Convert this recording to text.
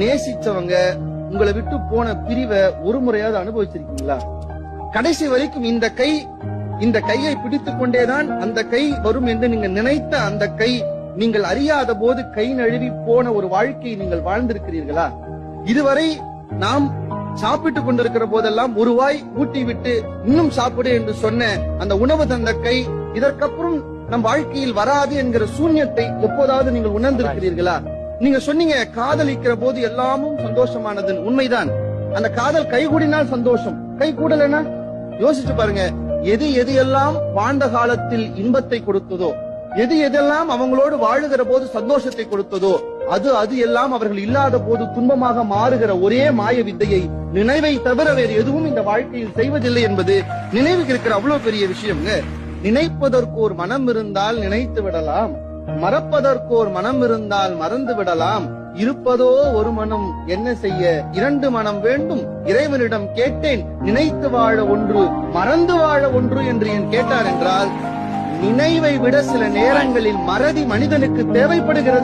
நேசிச்சவங்க உங்களை விட்டு போன பிரிவை ஒரு முறையாவது அனுபவிச்சிருக்கீங்களா? கடைசி வரைக்கும் இந்த கையை பிடித்துக் கொண்டேதான் அந்த கை வரும் என்று நீங்க நினைத்த அந்த கை நீங்கள் அறியாத போது கை நழுவி போன ஒரு வாழ்க்கையை நீங்கள் வாழ்ந்திருக்கிறீர்களா? இதுவரை நாம் சாப்பிட்டுக் கொண்டிருக்கிற போதெல்லாம் ஒரு வாய் ஊட்டி விட்டு இன்னும் சாப்பிடு என்று சொன்ன அந்த உணவு தந்த கை இதற்கப்புறம் நம் வாழ்க்கையில் வராது என்கிற சூன்யத்தை எப்போதாவது நீங்கள் உணர்ந்திருக்கிறீர்களா? நீங்க சொன்னீங்க காதலிக்கிற போது எல்லாமும் சந்தோஷமானது. உண்மைதான். அந்த காதல் கைகூடினால் சந்தோஷம், கை கூடலனா யோசிச்சு பாருங்க. எது எல்லாம் வாழ்ந்த காலத்தில் இன்பத்தை கொடுத்ததோ, எது எதெல்லாம் அவங்களோடு வாழுகிற போது சந்தோஷத்தை கொடுத்ததோ, அது எல்லாம் அவர்கள் இல்லாத போது துன்பமாக மாறுகிற ஒரே மாய வித்தையை நினைவை தவிர வேறு எதுவும் இந்த வாழ்க்கையில் செய்வதில்லை என்பது நினைவுக்கு இருக்கிற அவ்வளவு பெரிய விஷயம்ங்க. நினைப்பதற்கு ஒரு மனம் இருந்தால் நினைத்து விடலாம், மறப்பதற்கு ஒரு மனம் இருந்தால் மறந்து விடலாம். இருப்பதோ ஒரு மனம், என்ன செய்ய இரண்டு மனம் வேண்டும்? இறைவனிடம் கேட்டேன், நினைத்து வாழ ஒன்று மறந்து வாழ ஒன்று என்று என் கேட்டார் என்றால், நினைவை விட சில நேரங்களில் மறதி மனிதனுக்கு தேவைப்படுகிறது.